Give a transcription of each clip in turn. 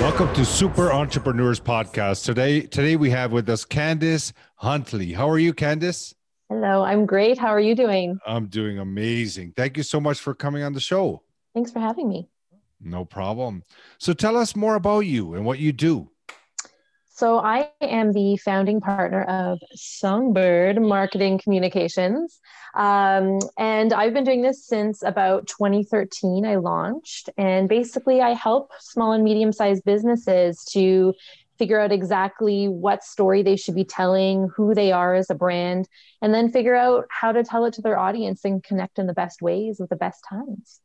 Welcome to Super Entrepreneurs Podcast. Today we have with us Candace Huntly. How are you, Candace? Hello, I'm great. How are you doing? I'm doing amazing. Thank you so much for coming on the show. Thanks for having me. No problem. So tell us more about you and what you do. So I am the founding partner of Songbird Marketing Communications. And I've been doing this since about 2013. I launched, and basically I help small and medium-sized businesses to figure out exactly what story they should be telling, who they are as a brand, and then figure out how to tell it to their audience and connect in the best ways with the best times.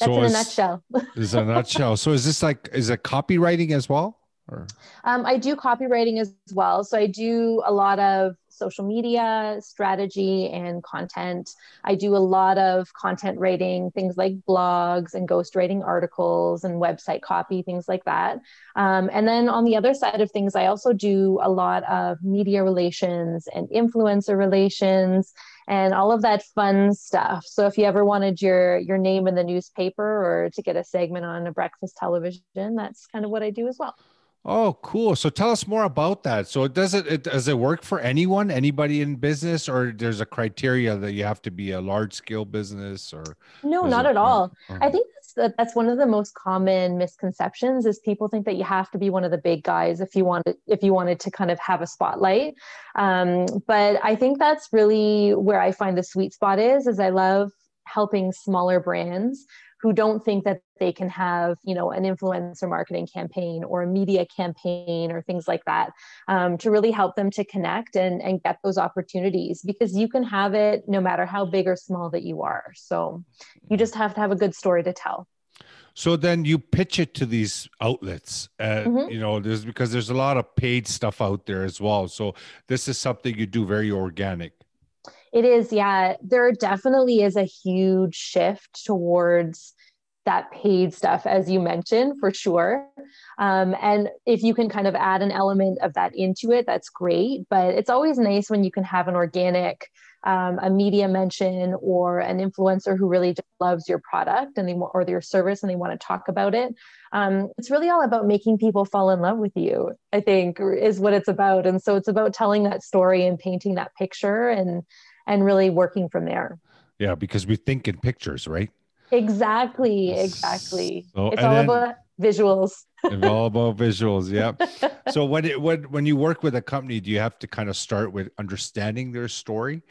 That's in a nutshell. Is a nutshell. So is it copywriting as well? Or? I do copywriting as well. So I do a lot of social media strategy and content. I do a lot of content writing, things like blogs and ghostwriting articles and website copy, things like that. And then on the other side of things, I also do a lot of media relations and influencer relations and all of that fun stuff. So if you ever wanted your name in the newspaper or to get a segment on a breakfast television, that's kind of what I do as well. Oh, cool. So tell us more about that. So does it work for anyone, anybody in business, or there's a criteria that you have to be a large scale business or? No, not at all. I think that's one of the most common misconceptions is people think that you have to be one of the big guys if you wanted to kind of have a spotlight. But I think that's really where I find the sweet spot is I love helping smaller brands who don't think that they can have, an influencer marketing campaign or a media campaign or things like that, to really help them to connect and get those opportunities, because you can have it no matter how big or small that you are. So you just have to have a good story to tell. So then you pitch it to these outlets, because there's a lot of paid stuff out there as well. So this is something you do very organic. It is, yeah. There definitely is a huge shift towards that paid stuff, as you mentioned, for sure. And if you can kind of add an element of that into it, that's great. But it's always nice when you can have an organic, a media mention or an influencer who really just loves your product or your service and they want to talk about it. It's really all about making people fall in love with you, I think, is what it's about. And so it's about telling that story and painting that picture and really working from there. Yeah, because we think in pictures, right? Exactly. So, it's all about visuals. It's all about visuals, yeah. So when you work with a company, do you have to kind of start with understanding their story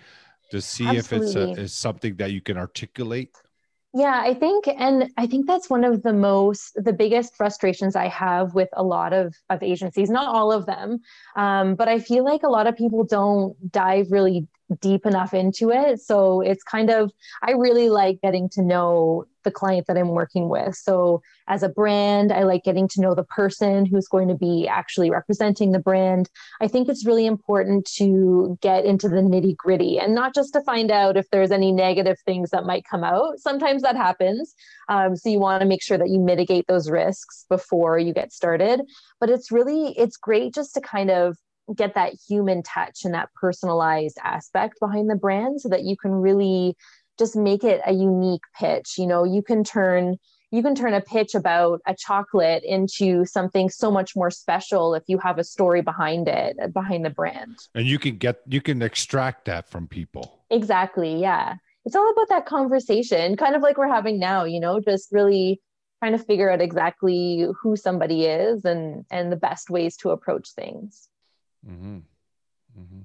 to see Absolutely. if it's something that you can articulate? Yeah, I think that's one of the biggest frustrations I have with a lot of agencies, not all of them. But I feel like a lot of people don't dive really deep enough into it. So it's I really like getting to know the client that I'm working with. So as a brand, I like getting to know the person who's going to be actually representing the brand. I think it's really important to get into the nitty gritty and not just to find out if there's any negative things that might come out. Sometimes that happens. So you want to make sure that you mitigate those risks before you get started. But it's great just to kind of get that human touch and that personalized aspect behind the brand so that you can really just make it a unique pitch. You can turn a pitch about a chocolate into something so much more special if you have a story behind it, behind the brand. And you can extract that from people. Exactly. Yeah. It's all about that conversation, kind of like we're having now, just really trying to figure out exactly who somebody is and the best ways to approach things. Mm-hmm. Mm-hmm.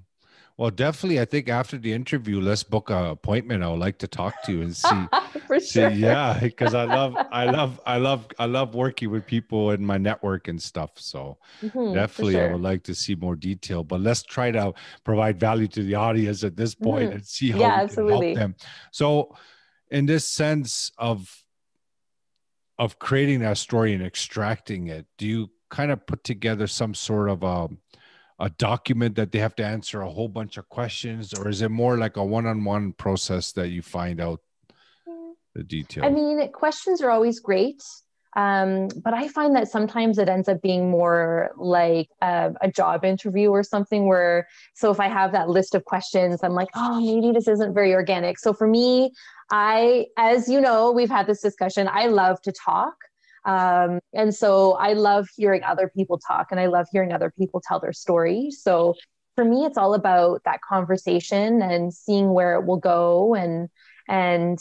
Well, definitely. I think after the interview, let's book an appointment. I would like to talk to you and see. For sure. Yeah, because I love working with people in my network and stuff. So definitely, sure. I would like to see more detail. But let's try to provide value to the audience at this point and see how we absolutely. can help them. So, in this sense of creating that story and extracting it, do you kind of put together some sort of a document that they have to answer a whole bunch of questions, or is it more like a one-on-one process that you find out the detail? I mean, questions are always great. But I find that sometimes it ends up being more like a job interview or something so if I have that list of questions, I'm like, oh, maybe this isn't very organic. So for me, as you know, we've had this discussion. I love to talk. And so I love hearing other people talk, and I love hearing other people tell their story. So for me, it's all about that conversation and seeing where it will go. And then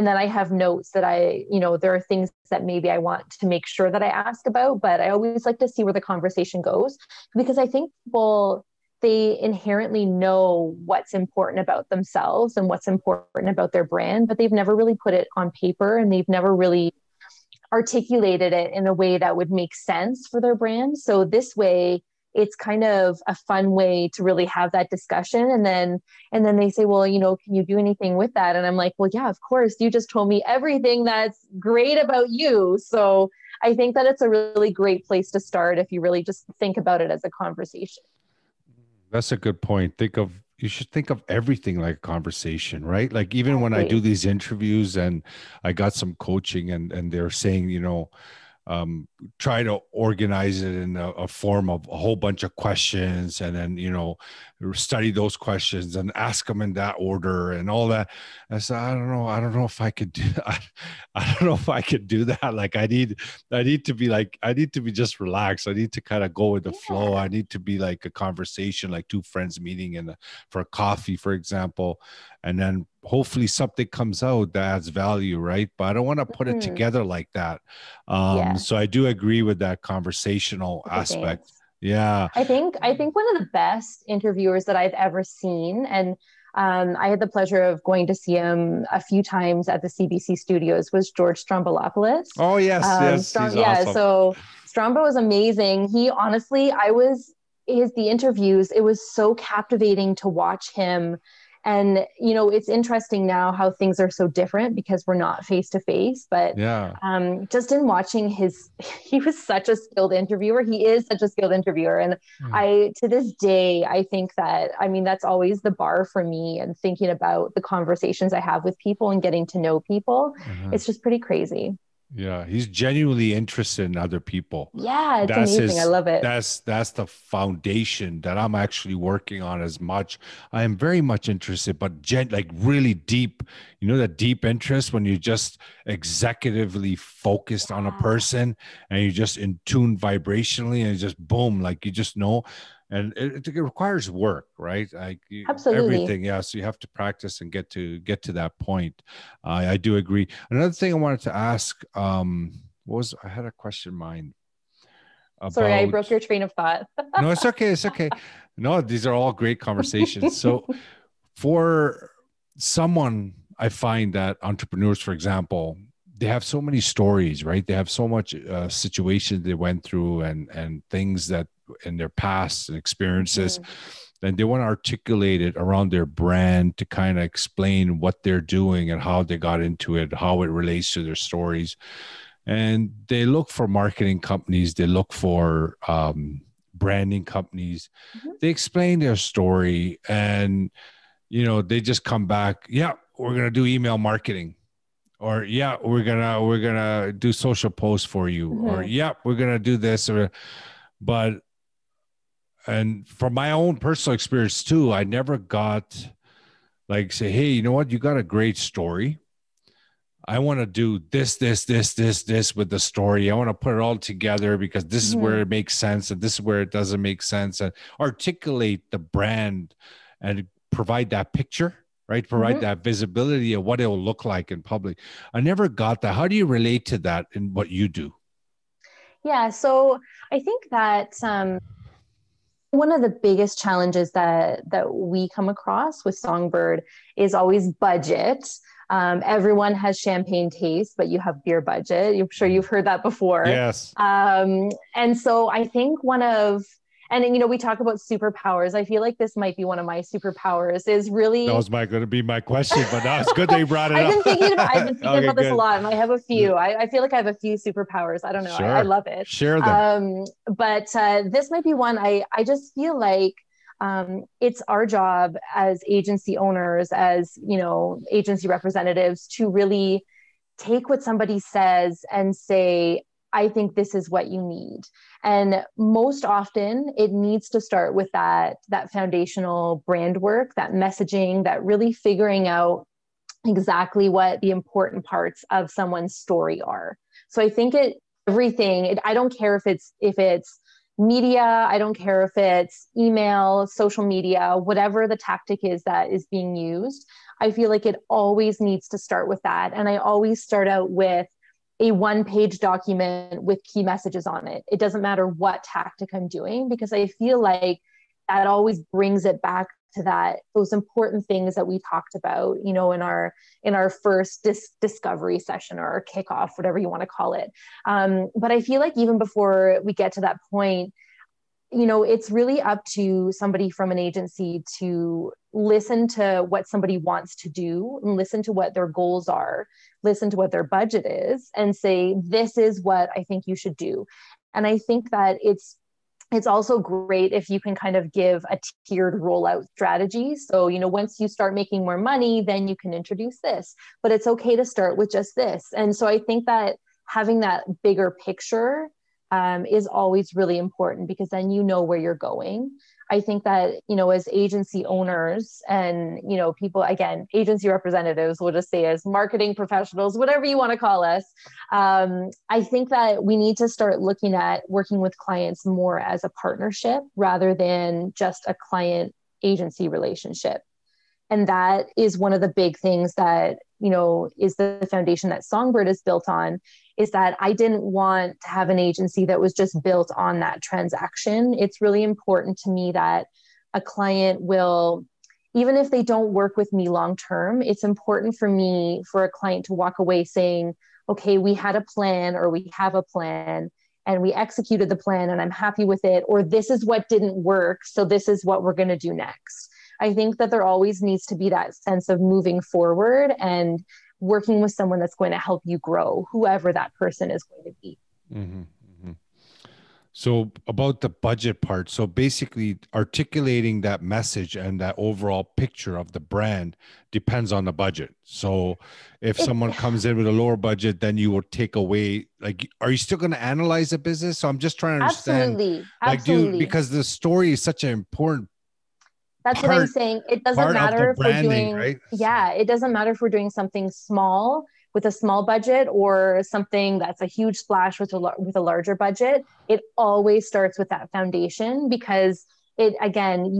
I have notes that there are things that maybe I want to make sure that I ask about, but I always like to see where the conversation goes, because I think people, they inherently know what's important about themselves and what's important about their brand, but they've never really put it on paper, and they've never really articulated it in a way that would make sense for their brand. So this way, it's kind of a fun way to really have that discussion. And then they say, well, can you do anything with that? And I'm like, well, yeah, of course. You just told me everything that's great about you. So I think that it's a really great place to start if you really just think about it as a conversation. That's a good point. You should think of everything like a conversation, right? Like even when I do Exactly. these interviews and I got some coaching and they're saying, try to organize it in a form of a whole bunch of questions, and then study those questions and ask them in that order and all that. I said, I don't know if I could do I don't know if I could do that. Like I need to be just relaxed. I need to kind of go with the flow. Yeah. I need to be like a conversation, like two friends meeting for a coffee, for example, and then hopefully something comes out that adds value, right? But I don't want to put it Mhm. together like that. Yeah. So I do agree with that conversational Okay, aspect. thanks. Yeah. I think one of the best interviewers that I've ever seen, and I had the pleasure of going to see him a few times at the CBC studios, was George Stroumboulopoulos. Oh yes, yes, he's Yeah, awesome. so Strombo was amazing. He honestly, the interviews, it was so captivating to watch him. And it's interesting now how things are so different because we're not face to face, but Yeah. just in watching he was such a skilled interviewer. He is such a skilled interviewer. And Yeah. to this day, I think that, I mean, that's always the bar for me, and thinking about the conversations I have with people and getting to know people. Uh-huh. It's just pretty crazy. Yeah, he's genuinely interested in other people. Yeah, it's That's amazing. I his love it. that's the foundation that I'm actually working on as much. I am very much interested, but like really deep, that deep interest when you're just executively focused on a Yeah, person and you're just in tune vibrationally and it's just boom, like you just know. And it requires work, right? Like absolutely. everything, yeah. So you have to practice and get to that point. I do agree. Another thing I wanted to ask, I had a question in mind Sorry, I broke about, your train of thought. no, it's okay. It's okay. No, these are all great conversations. So for someone, I find that entrepreneurs, for example, they have so many stories, right? They have so much situations they went through and things that in their past and experiences, Mhm. and they want to articulate it around their brand to kind of explain what they're doing and how they got into it, how it relates to their stories. And they look for marketing companies, they look for branding companies. Mhm. They explain their story, and they just come back, yeah, we're gonna do email marketing, or yeah, we're gonna do social posts for you, or Mhm. yeah, we're gonna do this, or but and from my own personal experience too, I never got like say, hey, you know what, you got a great story. I want to do this with the story. I want to put it all together because this is where Mhm. it makes sense and this is where it doesn't make sense, and articulate the brand and provide that picture, right? Provide Mhm. that visibility of what it will look like in public. I never got that. How do you relate to that in what you do? Yeah, so I think that one of the biggest challenges that we come across with Songbird is always budget. Everyone has champagne taste, but you have beer budget. I'm sure you've heard that before. Yes. And so I think we talk about superpowers. I feel like this might be one of my superpowers. Is That really was going to be my question, but now it's good that you brought it up. I've been thinking Okay, about this a good. lot, and I have a few. I feel like I have a few superpowers. I don't know. I Sure. love it. Share them. But this might be one. I just feel like it's our job as agency owners, as agency representatives, to really take what somebody says and say, I think this is what you need. And most often it needs to start with that foundational brand work, that messaging, that really figuring out exactly what the important parts of someone's story are. So I think everything. I don't care if it's media, I don't care if it's email, social media, whatever the tactic is that is being used. I feel like it always needs to start with that. And I always start out with a one-page document with key messages on it. It doesn't matter what tactic I'm doing, because I feel like that always brings it back to those important things that we talked about, in our first discovery session or kickoff, whatever you want to call it. But I feel like even before we get to that point, it's really up to somebody from an agency to listen to what somebody wants to do and listen to what their goals are, listen to what their budget is, and say, this is what I think you should do. And I think that it's also great if you can kind of give a tiered rollout strategy. So, once you start making more money, then you can introduce this, but it's okay to start with just this. And so I think that having that bigger picture is always really important, because then you know where you're going. I think that, as agency owners and, people, again, agency representatives, we'll just say as marketing professionals, whatever you want to call us. I think that we need to start looking at working with clients more as a partnership rather than just a client agency relationship. And that is one of the big things that, is the foundation that Songbird is built on, is that I didn't want to have an agency that was just built on that transaction. It's really important to me that a client will, even if they don't work with me long-term, it's important for me, for a client to walk away saying, okay, we had a plan, or we have a plan, and we executed the plan and I'm happy with it, or this is what didn't work, so this is what we're going to do next. I think that there always needs to be that sense of moving forward and working with someone that's going to help you grow, whoever that person is going to be. Mm-hmm, mm-hmm. So about the budget part, so basically articulating that message and that overall picture of the brand depends on the budget. So if someone comes in with a lower budget, then you will take away, like, are you still going to analyze the business? So I'm just trying to understand, Absolutely. because the story is such an important That's what I'm saying. It doesn't matter if we're doing, right? it doesn't matter if we're doing something small with a small budget or something that's a huge splash with a larger budget. It always starts with that foundation, because you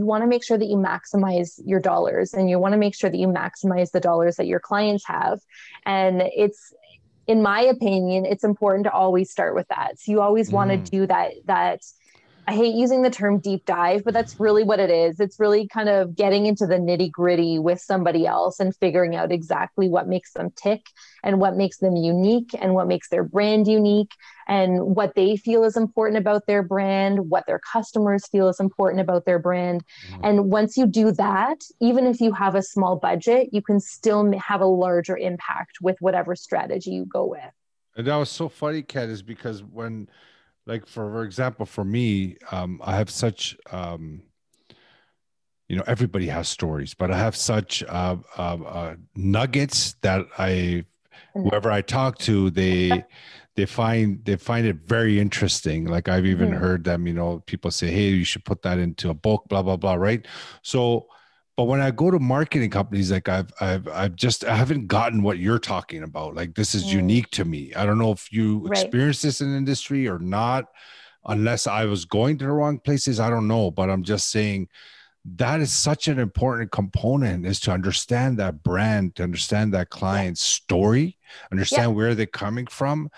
want to make sure that you maximize your dollars, and you want to make sure that you maximize the dollars that your clients have. And in my opinion, it's important to always start with that. So you always want to do that. I hate using the term deep dive, but that's really what it is. It's really kind of getting into the nitty gritty with somebody else and figuring out exactly what makes them tick and what makes them unique and what makes their brand unique and what they feel is important about their brand, what their customers feel is important about their brand. And once you do that, even if you have a small budget, you can still have a larger impact with whatever strategy you go with. And that was so funny, Candace, because when, like, for example, for me, I have such, everybody has stories, but I have such nuggets that whoever I talk to, they find it very interesting. Like, I've even heard them, people say, hey, you should put that into a book, blah, blah, blah. Right. So, but when I go to marketing companies, like I haven't gotten what you're talking about. Like, this is unique to me. I don't know if you experience this in the industry or not, unless I was going to the wrong places. I don't know, but I'm just saying that is such an important component, is to understand that brand, to understand that client's story, understand where they're coming from,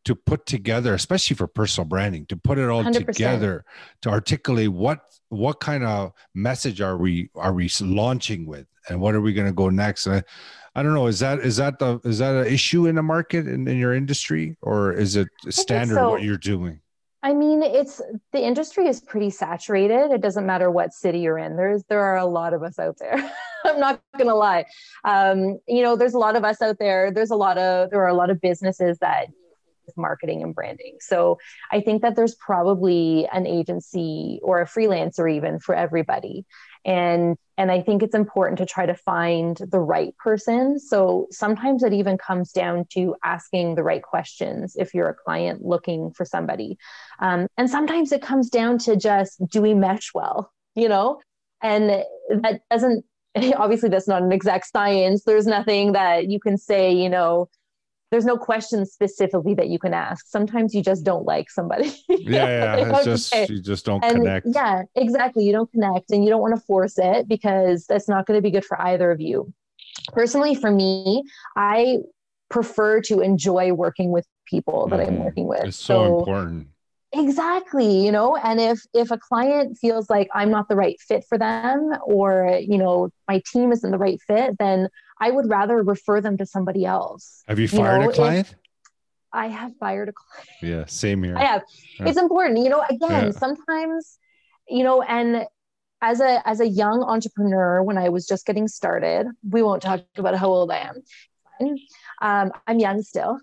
to put together, especially for personal branding, to put it all 100%. Together, to articulate what kind of message are we launching with, and what are we going to go next? And I don't know, is that an issue in the market in your industry, or is it standard what you're doing? I mean, the industry is pretty saturated. It doesn't matter what city you're in. There are a lot of us out there. I'm not going to lie. There's a lot of us out there. There are a lot of businesses that use marketing and branding. So I think that there's probably an agency or a freelancer even for everybody. And I think it's important to try to find the right person. So sometimes it even comes down to asking the right questions if you're a client looking for somebody. And sometimes it comes down to just, do we mesh well, And that doesn't, obviously that's not an exact science. There's nothing that you can say, there's no question specifically that you can ask. Sometimes you just don't like somebody. Yeah. It's just, you just don't And connect. yeah, exactly. You don't connect and you don't want to force it because that's not going to be good for either of you. Personally, for me, I prefer to enjoy working with people that I'm working with. It's so So important. exactly, and if a client feels like I'm not the right fit for them, or my team isn't the right fit, then I would rather refer them to somebody else. Have you fired a If client? I have fired a client, Yeah, same I here. have. Yeah. It's important, again, Yeah. sometimes, and as a young entrepreneur, when I was just getting started, we won't talk about how old I am. I'm young still.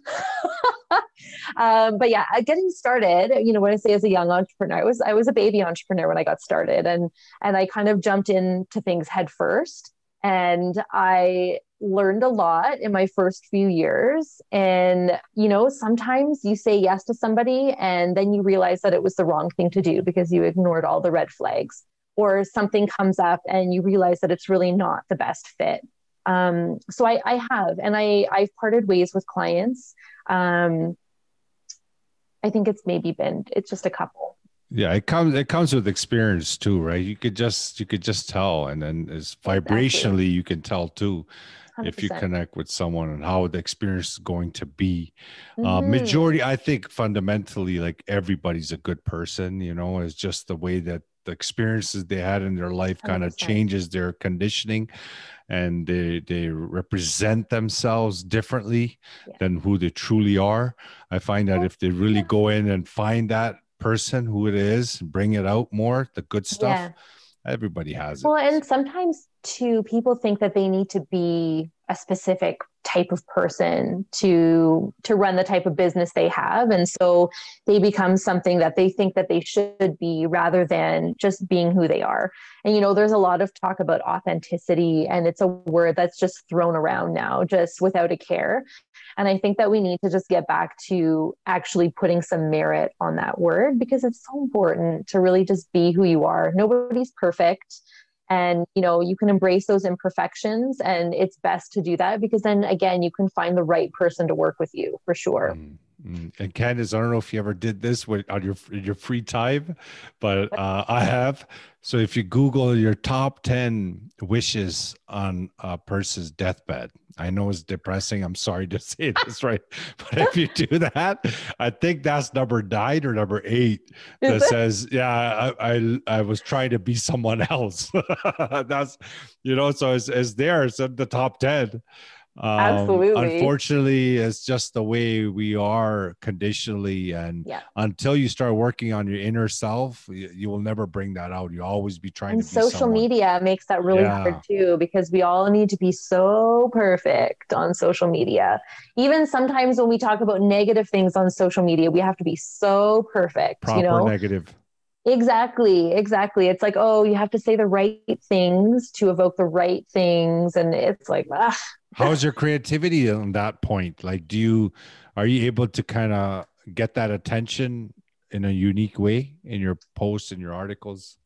But yeah, getting started, when I say as a young entrepreneur, I was a baby entrepreneur when I got started, and I kind of jumped into things head first, and I learned a lot in my first few years. And sometimes you say yes to somebody and then you realize that it was the wrong thing to do because you ignored all the red flags, or something comes up and you realize that it's really not the best fit. So I have, and I've parted ways with clients. I think it's just a couple. Yeah, it comes with experience too, right? You could just tell, and then it's Exactly. vibrationally you can tell too if you 100%. connect with someone and how the experience is going to be. Mm-hmm. Majority, I think fundamentally, like everybody's a good person, it's just the way that the experiences they had in their life kind of 100%. changes their conditioning, and they represent themselves differently Yeah. than who they truly are. I find that if they really go in and find that person who it is, bring it out more, the good stuff, Yeah. everybody has it. Well, and sometimes too, people think that they need to be a specific type of person to run the type of business they have, and so they become something that they think that they should be rather than just being who they are. And there's a lot of talk about authenticity, and it's a word that's just thrown around now, just without a care. And I think that we need to just get back to actually putting some merit on that word, because it's so important to really just be who you are. Nobody's perfect. And, you can embrace those imperfections, and it's best to do that because then again, you can find the right person to work with you for sure. And Candace, I don't know if you ever did this on your free time, but I have. So if you Google your top 10 wishes on a person's deathbed, I know it's depressing. I'm sorry to say this, right? But if you do that, I think that's number 9 or number 8 Is that it? says, yeah, I was trying to be someone else. That's, so it's there. It's in the top 10. Absolutely. Unfortunately, it's just the way we are conditionally, and Yeah. until you start working on your inner self, you will never bring that out. You always be trying And to be social someone. media makes that really hard Yeah, too, because we all need to be so perfect on social media. Even sometimes when we talk about negative things on social media, we have to be so perfect, proper negative. Exactly, exactly. It's like, oh, you have to say the right things to evoke the right things. And it's like, ah. How's your creativity on that point? Like, are you able to kind of get that attention in a unique way in your posts and your articles?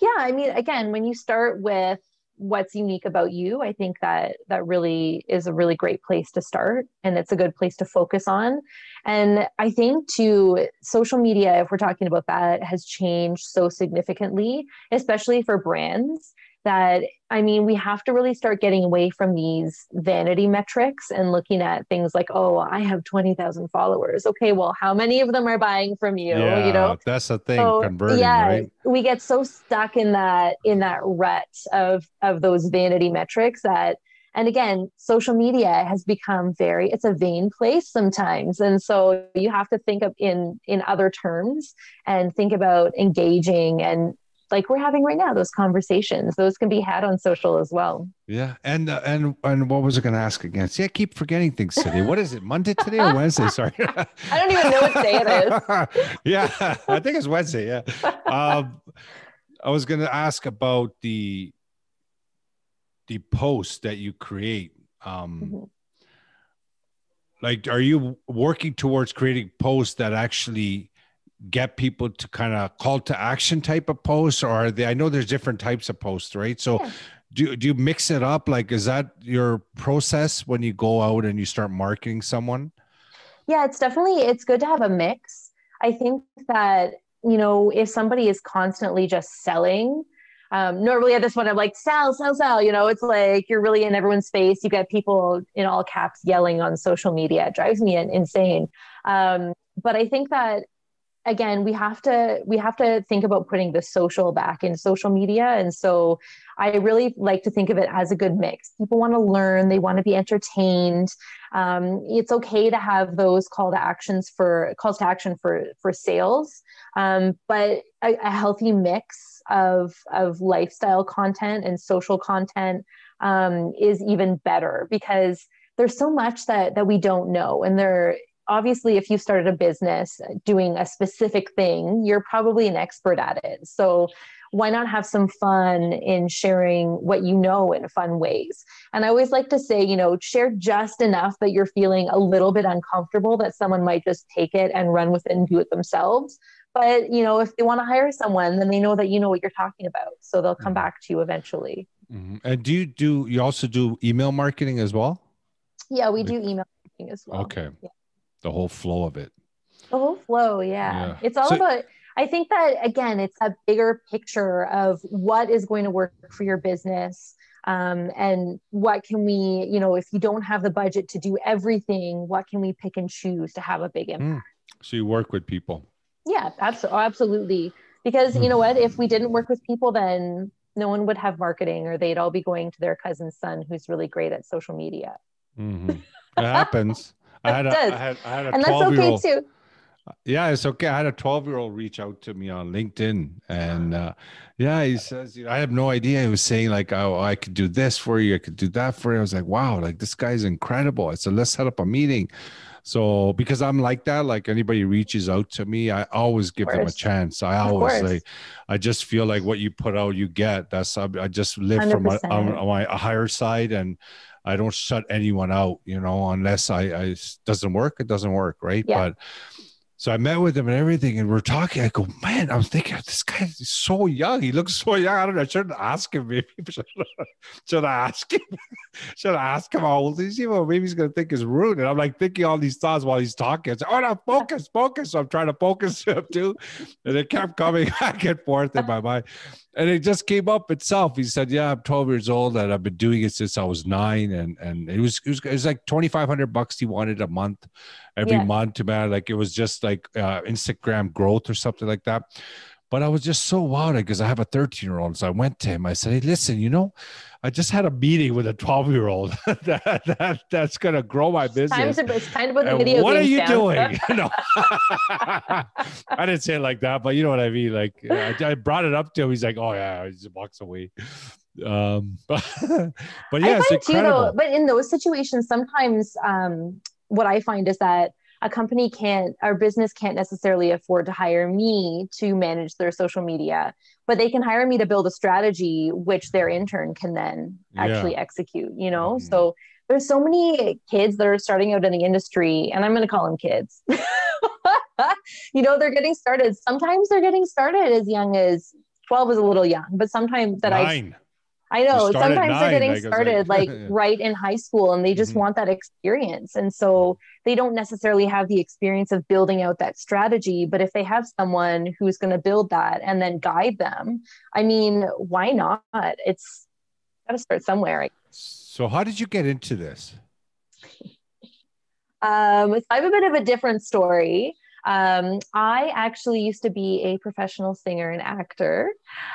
Yeah, I mean, again, when you start with what's unique about you, I think that really is a really great place to start, and it's a good place to focus on. And I think too, social media, if we're talking about that, has changed so significantly, especially for brands, that I mean, we have to really start getting away from these vanity metrics and looking at things like, oh, I have 20,000 followers. Okay, well, how many of them are buying from you? Yeah, that's the thing, So converting, yeah, right? we get so stuck in that rut of those vanity metrics that, and again, social media has become it's a vain place sometimes. And so you have to think of in other terms and think about engaging, and like we're having right now, those conversations, those can be had on social as well. Yeah, and what was I going to ask again? See, I keep forgetting things today. What is it? Monday today or Wednesday? Sorry. I don't even know what day it is. Yeah, I think it's Wednesday. Yeah. Um, I was going to ask about the post that you create. Mhm. Like, are you working towards creating posts that actually get people to kind of call to action type of posts, or are they? I know there's different types of posts, right? So Yeah. do you mix it up? Like, is that your process when you go out and you start marketing someone? Yeah, it's good to have a mix. I think that, if somebody is constantly just selling, normally at this point, I'm like, sell, sell, sell. It's like you're really in everyone's face. You get people in all caps yelling on social media. It drives me insane. But I think that, again, we have to think about putting the social back in social media. And so I really like to think of it as a good mix. People want to learn, they want to be entertained. It's okay to have those calls to action for sales. But a healthy mix of lifestyle content and social content is even better, because there's so much that we don't know. And obviously, if you started a business doing a specific thing, you're probably an expert at it. So why not have some fun in sharing what you know in fun ways? And I always like to say, share just enough that you're feeling a little bit uncomfortable, that someone might just take it and run with it and do it themselves. But, if they want to hire someone, then they know that you know what you're talking about. So they'll come back to you eventually. Mm-hmm. And you also do email marketing as well? Yeah, we do email marketing as well. Okay. Yeah. The whole flow of it. The whole flow. Yeah. It's all about, I think that, again, it's a bigger picture of what is going to work for your business. And what can we, if you don't have the budget to do everything, what can we pick and choose to have a big impact? So you work with people. Yeah, absolutely. Because you know what, if we didn't work with people, then no one would have marketing, or they'd all be going to their cousin's son who's really great at social media. Mm-hmm. It happens. I had a and 12-year-old. That's okay too. Yeah, it's okay. I had a 12-year-old reach out to me on LinkedIn, and he says, I have no idea. He was saying like, oh, I could do this for you, I could do that for you. I was like, wow, like this guy's incredible. I said, let's set up a meeting. So because I'm like that, like anybody reaches out to me, I always give them a chance. I just feel like what you put out, you get. I just live 100%. From my higher side, and I don't shut anyone out, unless I doesn't work, it doesn't work. Right. Yeah. But so I met with him and everything, and we're talking. I go, man, I'm thinking this guy is so young. He looks so young. I don't know. I shouldn't ask him. Maybe should I ask him? Should I ask him how old is he? Well, maybe he's gonna think it's rude. And I'm like thinking all these thoughts while he's talking. I say, oh no, focus. So I'm trying to focus him too, and it kept coming back and forth in my mind. And it just came up itself. He said, yeah, I'm 12 years old and I've been doing it since I was 9. And it was like $2,500 he wanted a month, every month, man. Like it was just like Instagram growth or something like that. But I was just so wild because I have a 13-year-old. So I went to him. I said, hey, listen, I just had a meeting with a 12-year-old that's going to grow my business. It's time to put the video what are you down. doing? No, I didn't say it like that, but you know what I mean? Like I brought it up to him. He's like, oh yeah, he just walks away. But yeah, it's incredible. But in those situations, sometimes what I find is that our business can't necessarily afford to hire me to manage their social media, but they can hire me to build a strategy, which their intern can then actually execute, Mm-hmm. So there's so many kids that are starting out in the industry, and I'm going to call them kids. They're getting started. Sometimes they're getting started as young as 12 is a little young, but sometimes that 9. I know sometimes they're getting started right in high school, and they just Mm-hmm. want that experience. And so they don't necessarily have the experience of building out that strategy. But if they have someone who's going to build that and then guide them, I mean, why not? It's got to start somewhere. So how did you get into this? I have a bit of a different story. I actually used to be a professional singer and actor.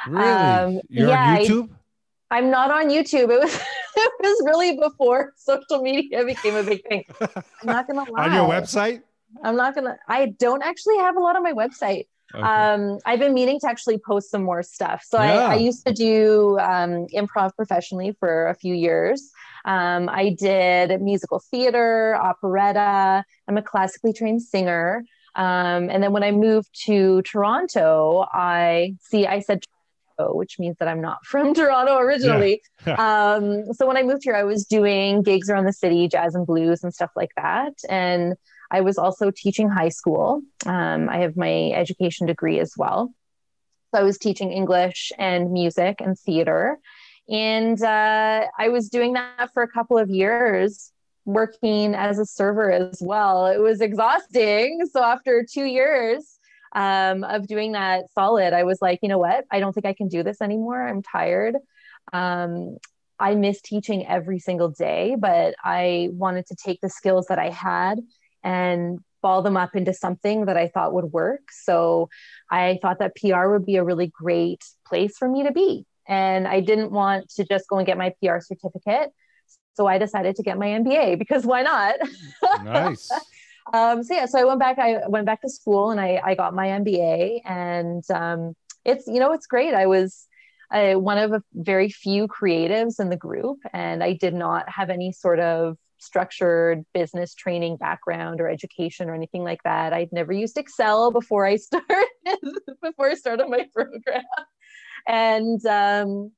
Really? You're on YouTube? I'm not on YouTube. It was really before social media became a big thing. I'm not going to lie. On your website? I don't actually have a lot on my website. Okay. I've been meaning to actually post some more stuff. So I used to do improv professionally for a few years. I did musical theater, operetta. I'm a classically trained singer. And then when I moved to Toronto, I said which means that I'm not from Toronto originally. Yeah. So when I moved here, I was doing gigs around the city, jazz and blues and stuff like that. And I was also teaching high school. I have my education degree as well. So I was teaching English and music and theater. And I was doing that for a couple of years, working as a server as well. It was exhausting. So after 2 years of doing that solid, I was like, you know what? I don't think I can do this anymore. I'm tired. Um, I miss teaching every single day, but I wanted to take the skills that I had and ball them up into something that I thought would work. So I thought that PR would be a really great place for me to be. And I didn't want to just go and get my PR certificate. So I decided to get my MBA because why not? Nice. So I went back to school and I got my MBA, and it's great. I was one of a very few creatives in the group, and I did not have any sort of structured business training background or education or anything like that. I'd never used Excel before I started my program. And it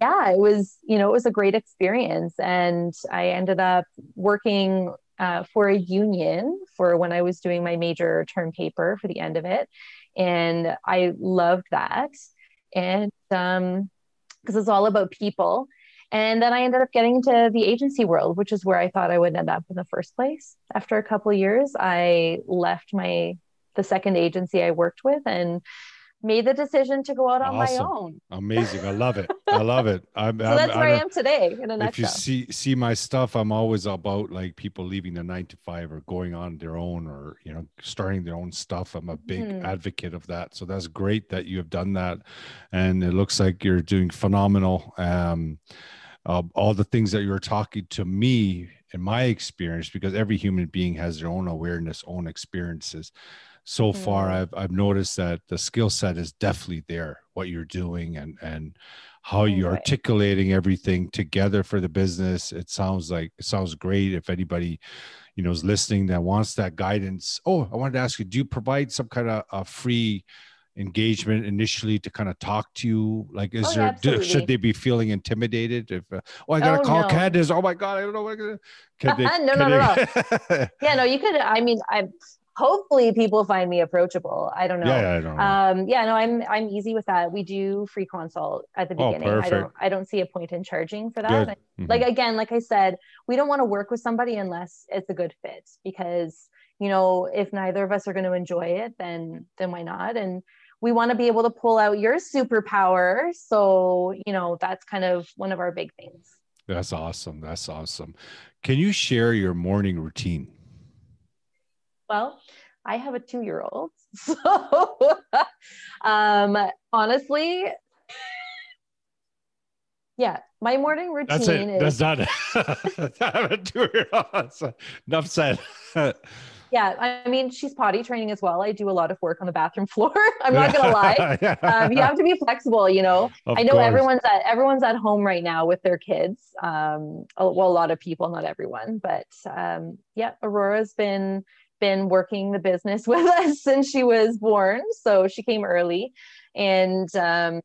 was a great experience. And I ended up working for a union for when I was doing my major term paper for the end of it. And I loved that. And because it's all about people. And then I ended up getting into the agency world, which is where I thought I would end up in the first place. After a couple of years, I left the second agency I worked with and made the decision to go out on my own. Amazing. I love it. I love it. So that's where I am today in a nutshell. If you see my stuff, I'm always about like people leaving the 9-to-5 or going on their own, or, starting their own stuff. I'm a big advocate of that. So that's great that you have done that. And it looks like you're doing phenomenal. All the things that you're talking to me in my experience, because every human being has their own awareness, own experiences. So far, I've noticed that the skill set is definitely there, what you're doing and how you're articulating everything together for the business. It sounds great. If anybody, is listening that wants that guidance. Oh, I wanted to ask you, do you provide some kind of a free engagement initially to kind of talk to you? Like, should they be feeling intimidated? If, I got to call Candace. Oh my God, I don't know what No. Yeah, no, you could, hopefully people find me approachable. I don't know. Yeah, I don't know. I'm easy with that. We do free consult at the beginning. I don't see a point in charging for that. Like I said, we don't want to work with somebody unless it's a good fit, because, if neither of us are going to enjoy it, then why not? And we want to be able to pull out your superpower. So, that's kind of one of our big things. That's awesome. That's awesome. Can you share your morning routine? Well, I have a 2-year-old. So honestly, yeah, my morning routine That's not I have a 2-year-old. Enough said. Yeah, I mean, she's potty training as well. I do a lot of work on the bathroom floor. I'm not gonna lie. You have to be flexible, I know course. everyone's at home right now with their kids. A lot of people, not everyone, but Aurora's been working the business with us since she was born, so she came early. And so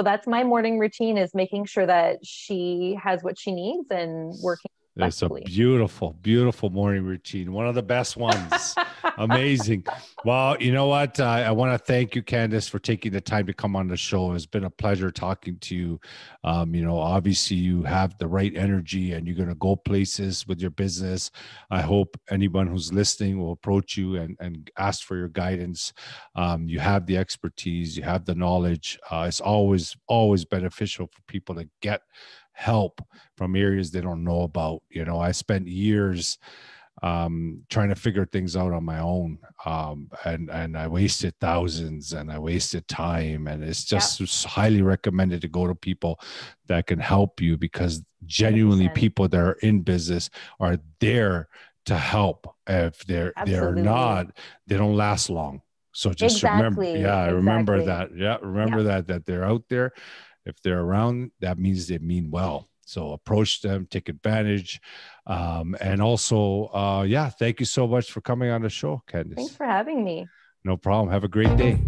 that's my morning routine, is making sure that she has what she needs and working. It's a beautiful, beautiful morning routine. One of the best ones. Amazing. Well, you know what? I want to thank you, Candace, for taking the time to come on the show. It's been a pleasure talking to you. Obviously you have the right energy and you're going to go places with your business. I hope anyone who's listening will approach you and ask for your guidance. You have the expertise, you have the knowledge. It's always beneficial for people to get help from areas they don't know about. I spent years trying to figure things out on my own, and I wasted thousands and I wasted time, and it's just highly recommended to go to people that can help you, because genuinely 100%. People that are in business are there to help. If they're not, they don't last long. So just remember that. Remember that they're out there. If they're around, that means they mean well. So approach them, take advantage. And also, thank you so much for coming on the show, Candace. Thanks for having me. No problem. Have a great day.